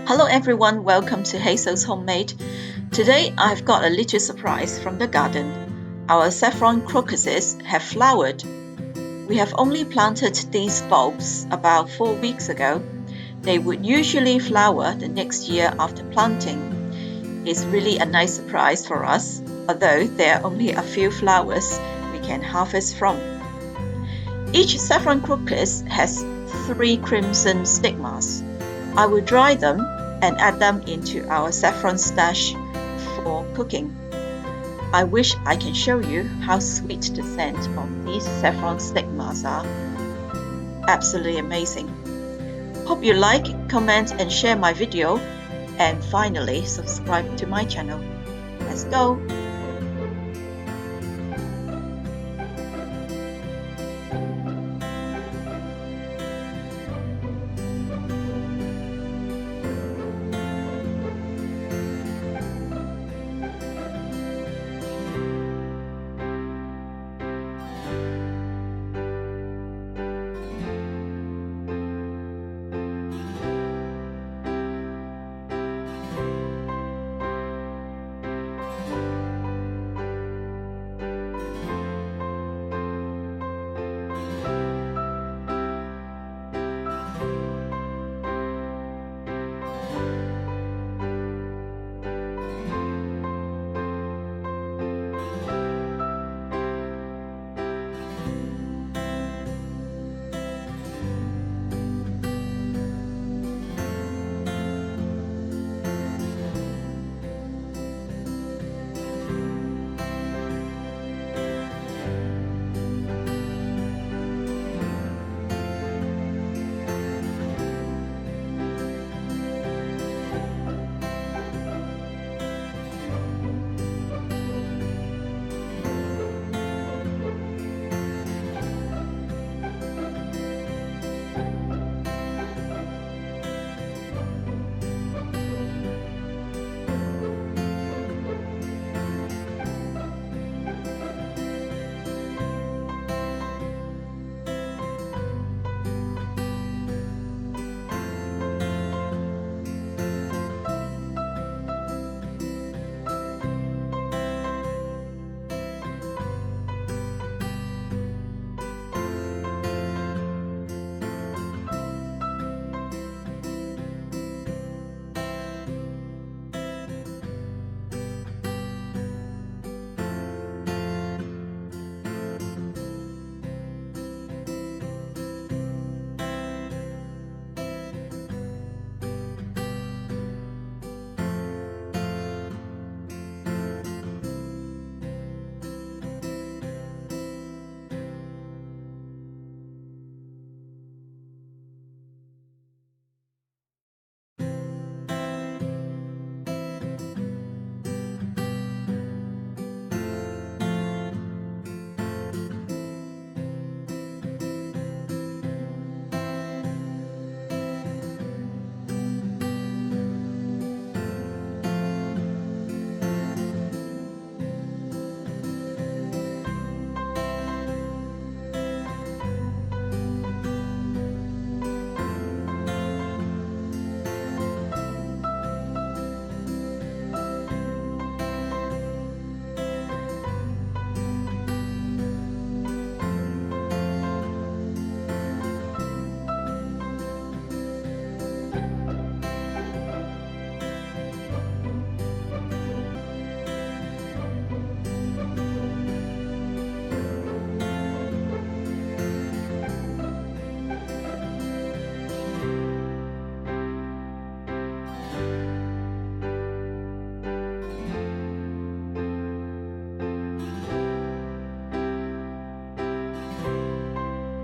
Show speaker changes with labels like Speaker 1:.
Speaker 1: Hello everyone, welcome to Hazel's Homemade. Today I've got a little surprise from the garden. Our saffron crocuses have flowered. We have only planted these bulbs about 4 weeks ago. They would usually flower the next year after planting. It's really a nice surprise for us, although there are only a few flowers we can harvest from. Each saffron crocus has 3 crimson stigmas. I will dry them and add them into our saffron stash for cooking. I wish I can show you how sweet the scent of these saffron stigmas are. Absolutely amazing. Hope you like, comment and share my video, and finally subscribe to my channel. Let's go!